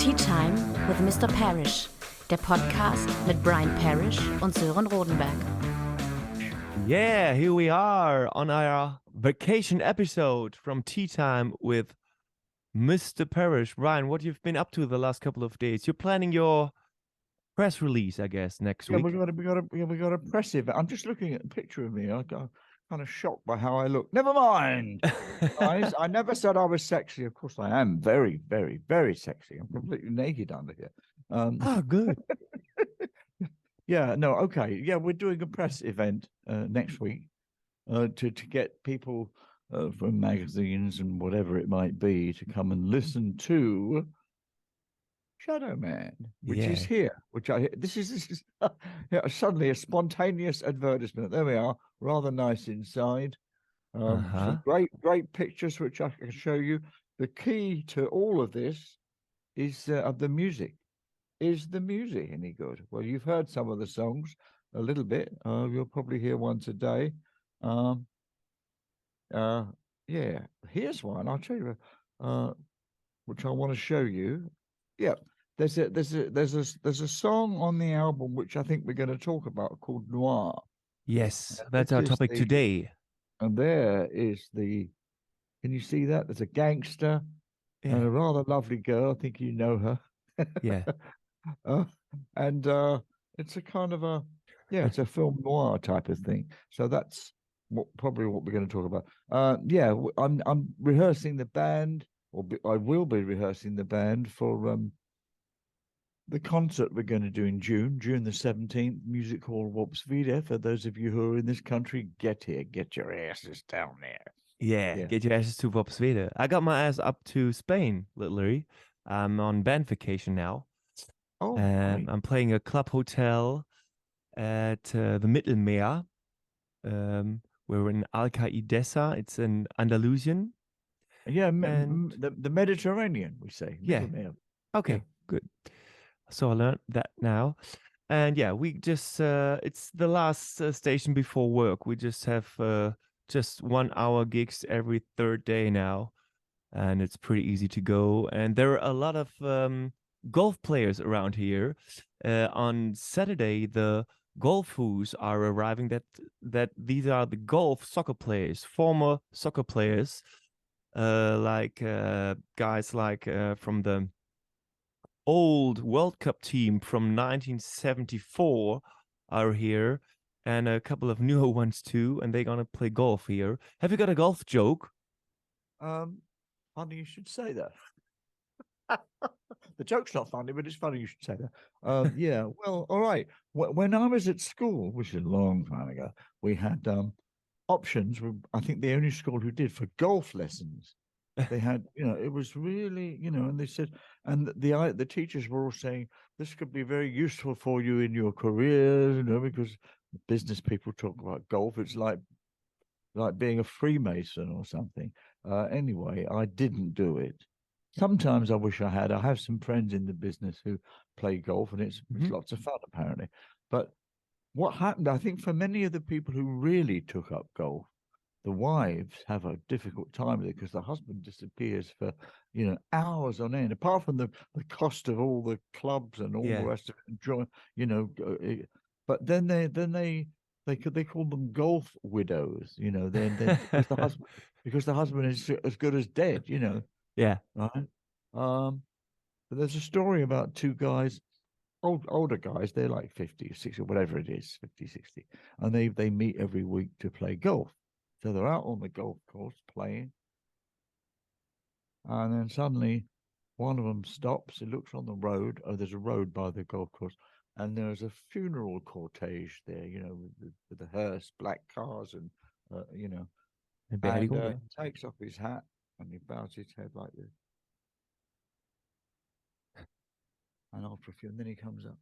Tea Time with Mr. Parrish, der Podcast mit Brian Parrish und Sören Rodenberg. Yeah, here we are on our vacation episode from Tea Time with Mr. Parrish. Brian, what you've been up to the last couple of days? You're planning your press release, I guess, next week. We got a press event. I'm just looking at a picture of me. I got kind of shocked by how I look. Never mind, guys. I never said I was sexy. Of course, I am very, very, very sexy. I'm completely naked under here. Good. Yeah. No. Okay. Yeah, we're doing a press event next week to get people from magazines and whatever it might be to come and listen to Shadowman, which is here. This is suddenly a spontaneous advertisement. There we are, rather nice inside. Some great pictures which I can show you. The key to all of this is of the music. Is the music any good? Well, you've heard some of the songs a little bit. You'll probably hear one today. Yeah, here's one. I'll tell you, which I want to show you. Yeah. There's a song on the album which I think we're going to talk about called Noir. Yes, that's our topic today. And there is can you see that? There's a gangster and a rather lovely girl. I think you know her. Yeah. And it's a kind of it's a film noir type of thing. So that's probably what we're going to talk about. I'm rehearsing the band, I will be rehearsing the band for the concert we're going to do in June the 17th, Music Hall Worpswede. For those of you who are in this country, get here, get your asses down there. Yeah, get your asses to Worpswede. I got my ass up to Spain, literally. I'm on band vacation now. Oh, I'm playing a club hotel at the Mittelmeer. We're in Alcaidesa. It's in Andalusian. Yeah, the Mediterranean, we say. Mittelmeer. Okay, good. So I learned that now. And yeah, we just, it's the last station before work. We just have just 1 hour gigs every third day now. And it's pretty easy to go. And there are a lot of golf players around here. On Saturday, the golfers are arriving. That these are the golf soccer players, former soccer players, like guys like from the old World Cup team from 1974 are here, and a couple of newer ones too, and they're gonna play golf here. Have you got a golf joke? Funny you should say that. The joke's not funny, but it's funny you should say that. Yeah, well, all right. When I was at school, which is a long time ago, we had options. I think the only school who did for golf lessons. They had, it was really, and they said, and the teachers were all saying, this could be very useful for you in your career, because business people talk about golf. It's like being a Freemason or something. Anyway, I didn't do it. Sometimes I wish I had. I have some friends in the business who play golf, and it's lots of fun, apparently. But what happened, I think, for many of the people who really took up golf, the wives have a difficult time with it because the husband disappears for, hours on end, apart from the cost of all the clubs and all the rest of it. But then they call them golf widows, then because the husband is as good as dead, Yeah. Right. But there's a story about two guys, older guys, they're like 50, 60, whatever it is, 50, 60, and they meet every week to play golf. So they're out on the golf course playing, and then suddenly one of them stops. He looks on the road. Oh, there's a road by the golf course, and there's a funeral cortege there, with the hearse, black cars, and and he takes off his hat and he bows his head like this. And after a few, and then he comes up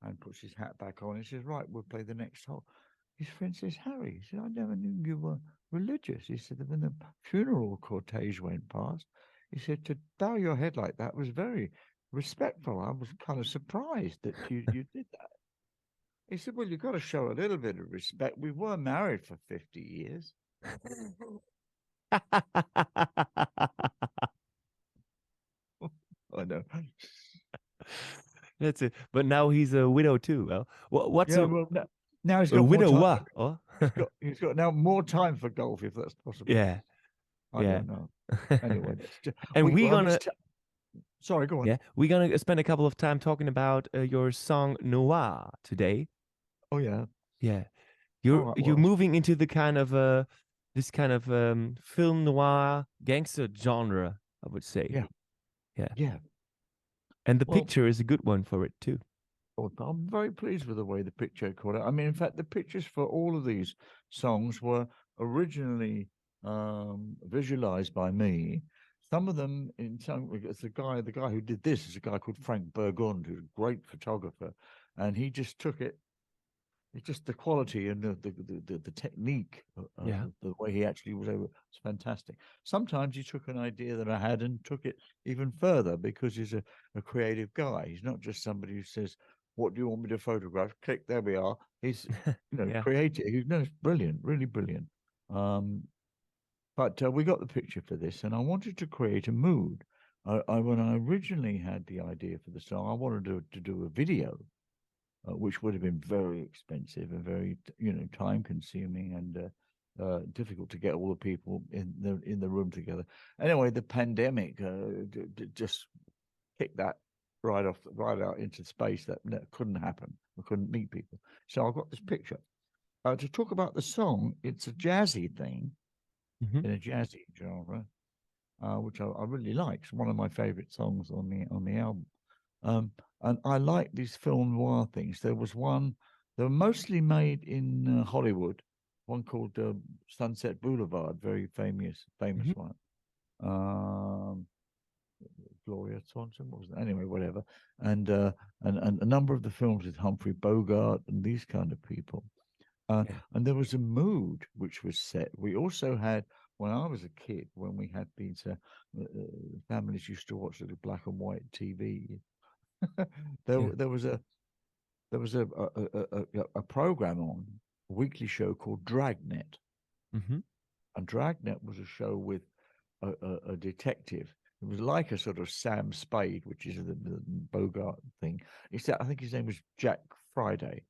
and puts his hat back on. He says, right, we'll play the next hole. His friend says, Harry, he said, I never knew you were religious. He said, when the funeral cortege went past, he said, to bow your head like that was very respectful. I was kind of surprised that you did that. He said, well, you've got to show a little bit of respect. We were married for 50 years. I know. That's it. But now he's a widow too. Well, what's Yeah, well, now he's a got more time. widower? Oh, He's got now more time for golf, if that's possible. yeah, I yeah. don't know. Anyway, that's just, And we're well, gonna, sorry, go on. yeah, we're gonna spend a couple of time talking about your song Noir today. Oh yeah. Yeah, All you're right, you're well, moving into the kind of this kind of film noir gangster genre, I would say. yeah, Yeah, yeah. and the Well, picture is a good one for it too. I'm very pleased with the way the picture caught out. I mean, in fact, the pictures for all of these songs were originally visualized by me. Some of them, it's the guy who did this is a guy called Frank Burgund, who's a great photographer, and he just took it. It's just the quality and the technique, Yeah. the way he actually was able. It's fantastic. Sometimes he took an idea that I had and took it even further because he's a creative guy. He's not just somebody who says, "What do you want me to photograph?" Click, there we are. He's Yeah. creative. He's no, it's brilliant, really brilliant. But we got the picture for this, and I wanted to create a mood. When I originally had the idea for the song, I wanted to do a video, which would have been very expensive and very, time consuming and difficult to get all the people in the room together. Anyway, the pandemic just kicked that right out into space. That couldn't happen. We couldn't meet people. So I got this picture. To talk about the song, it's a jazzy thing Hmm. in a jazzy genre, which I really like. It's one of my favorite songs on the album. And I like these film noir things. There was one, they were mostly made in Hollywood, one called Sunset Boulevard, very famous Hmm. one. Gloria Swanson, what was that? Anyway, whatever. And a number of the films with Humphrey Bogart and these kind of people. Yeah. And there was a mood which was set. We also had, when I was a kid, when we had these families used to watch the black and white TV. Yeah. There was a program on, a weekly show called Dragnet, Hmm. and Dragnet was a show with a detective. It was like a sort of Sam Spade, which is the Bogart thing. Except I think his name was Jack Friday,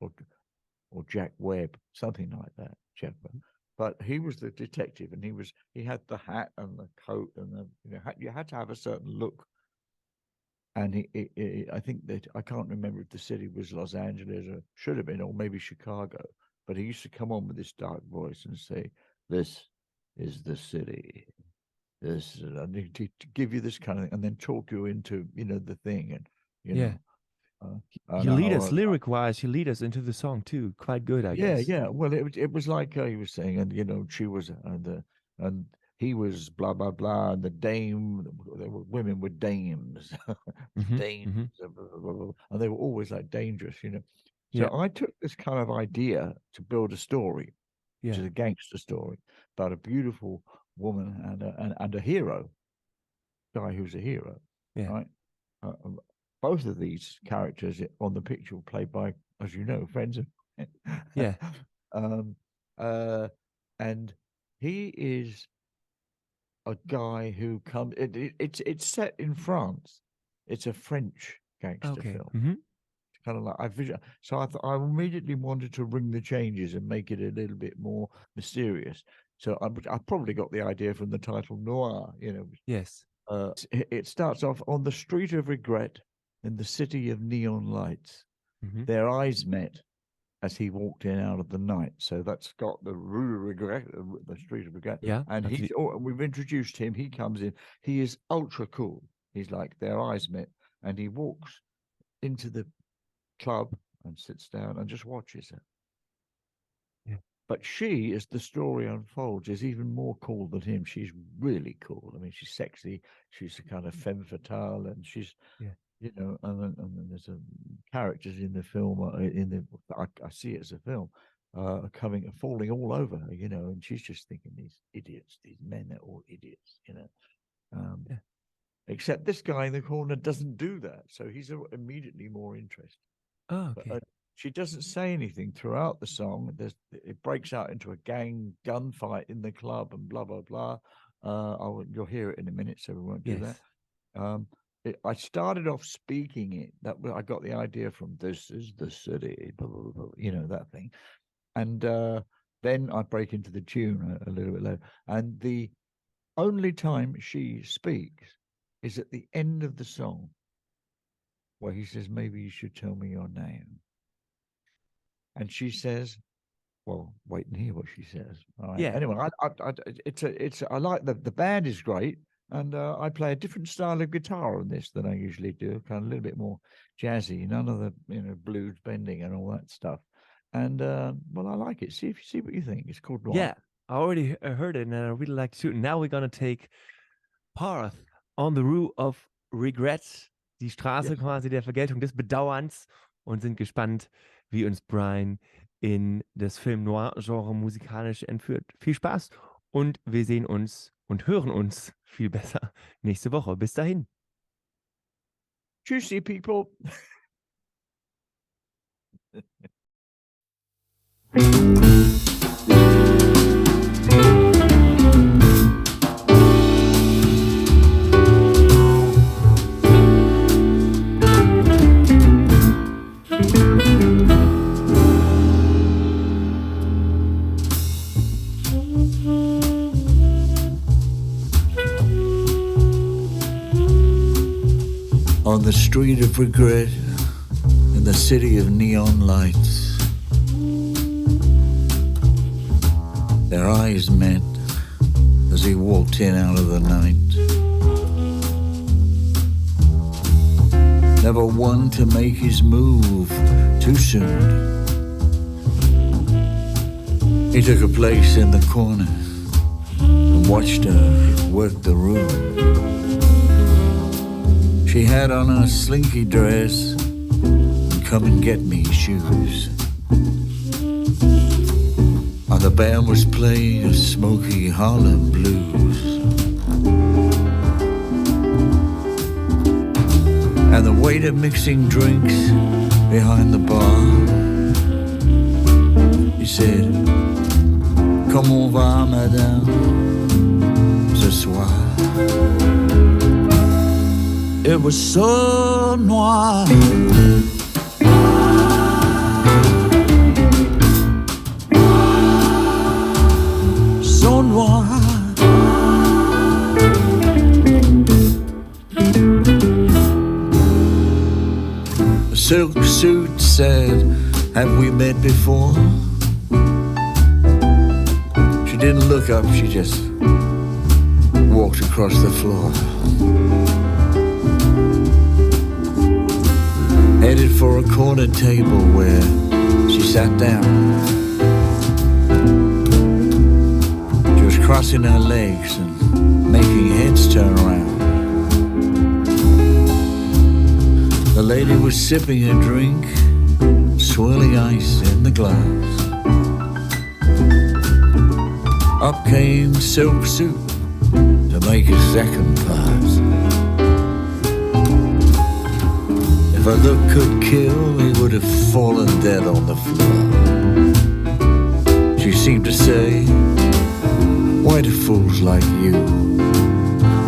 or Jack Webb, something like that. Jack Webb. But he was the detective, and he had the hat and the coat, and you had to have a certain look. And I think that I can't remember if the city was Los Angeles or should have been, or maybe Chicago. But he used to come on with this dark voice and say, "This is the city. This," and to give you this kind of thing, and then talk you into the thing, and you Yeah. know. He lead us Now, lyric wise. He lead us into the song too. Quite good, I yeah, guess. yeah. Well, it was like he was saying, and she was and he was blah blah blah. And the dame, there were women were dames, Hmm. dames, Hmm. blah, blah, blah, and they were always like dangerous. Yeah. So I took this kind of idea to build a story, which Yeah. is a gangster story about a beautiful woman and a hero, guy who's a hero, Yeah. right? Both of these characters on the picture were played by, as you know, friends of Yeah. um, and he is a guy who comes. It's set in France. It's a French gangster Okay. film. Hmm. Kind of like so I immediately wanted to ring the changes and make it a little bit more mysterious. So I probably got the idea from the title Noir. Yes. It starts off on the street of regret in the city of neon lights. Hmm. Their eyes met as he walked in out of the night. So that's got the Rue de Regret, the Street of Regret. Yeah. And we've introduced him. He comes in. He is ultra cool. He's like, their eyes met, and he walks into the club and sits down and just watches her. Yeah. But she, as the story unfolds, is even more cool than him. She's really cool. I mean, she's sexy. She's a kind of femme fatale, and she's Yeah. and then there's characters in the film. I see it as a film, falling all over her, and she's just thinking, these idiots, these men are all idiots, Yeah. Except this guy in the corner doesn't do that, so he's immediately more interested. Oh, But okay. she doesn't say anything throughout the song. It breaks out into a gang gunfight in the club and blah blah blah. You'll hear it in a minute, so we won't do that. Yes. I started off speaking it. I got the idea from "This is the city," blah, blah, blah, you know, that thing, and then I break into the tune a little bit later. And the only time she speaks is at the end of the song, where he says, "Maybe you should tell me your name," and she says, "Well, wait and hear what she says." All right. Yeah. Anyway, I like the band is great, and I play a different style of guitar on this than I usually do, kind of a little bit more jazzy, none of the blues bending and all that stuff. And well, I like it. See what you think. It's called Noir. Yeah, I already heard it, and I really like it too. Now we're gonna take Path on the Route of Regrets, die Straße quasi der Vergeltung, des Bedauerns, und sind gespannt, wie uns Brian in das Film-Noir-Genre musikalisch entführt. Viel Spaß und wir sehen uns und hören uns viel besser nächste Woche. Bis dahin. Tschüssi, people. On the street of regret, in the city of neon lights, their eyes met as he walked in out of the night. Never one to make his move too soon. He took a place in the corner and watched her work the room. She had on a slinky dress and come and get me shoes. And the band was playing a smoky Harlem blues. And the waiter mixing drinks behind the bar. He said, "Comment va, madame, ce soir?" It was so noir. So noir. The silk suit said, "Have we met before?" She didn't look up, she just walked across the floor. Headed for a corner table where she sat down. She was crossing her legs and making heads turn around. The lady was sipping her drink, swirling ice in the glass. Up came Silk Suit to make a second pass. If a look could kill, he would have fallen dead on the floor. She seemed to say, "Why do fools like you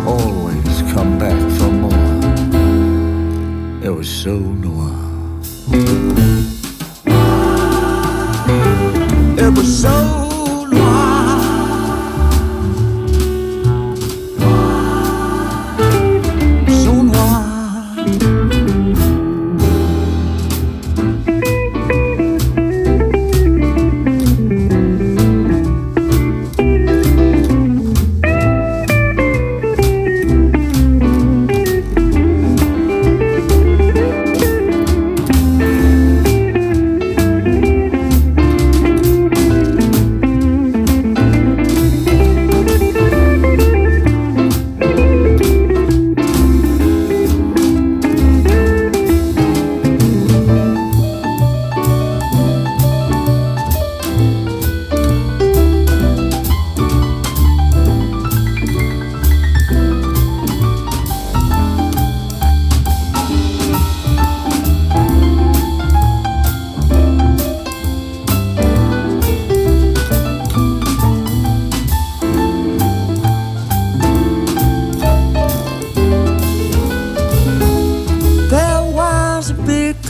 always come back for more?" It was so noir. It was so noir. So noir.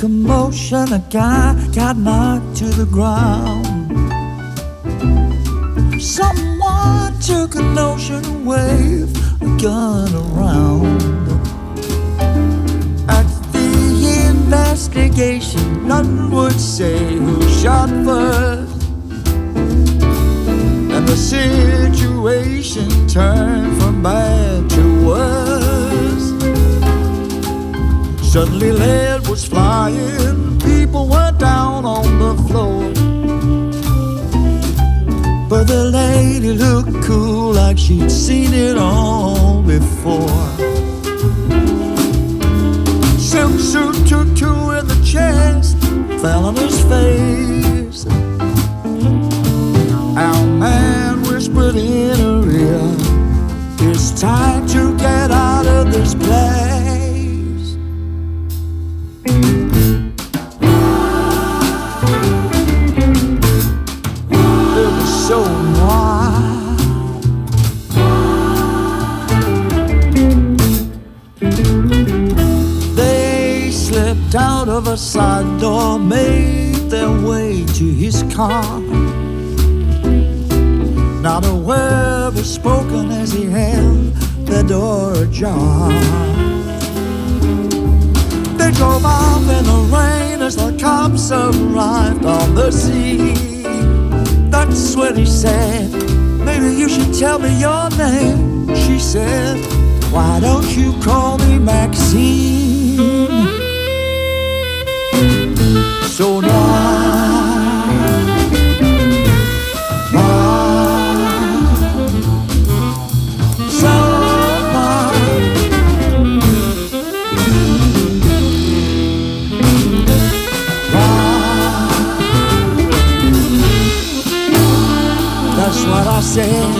commotion, a guy got knocked to the ground. Someone took a notion and waved a gun around. At the investigation, none would say who shot first. And the situation turned from bad to worse. Suddenly lead was flying, people were down on the floor. But the lady looked cool like she'd seen it all before. Silk suit took two in the chest, fell on his face. Our man whispered in her ear, it's time to get out of this place. It was so noir. They slipped out of a side door, made their way to his car. Not a word was spoken as he held the door ajar. They drove off in the rain as the cops arrived on the scene. That's when he said, maybe you should tell me your name. She said, why don't you call me Maxine? So now that's what I said.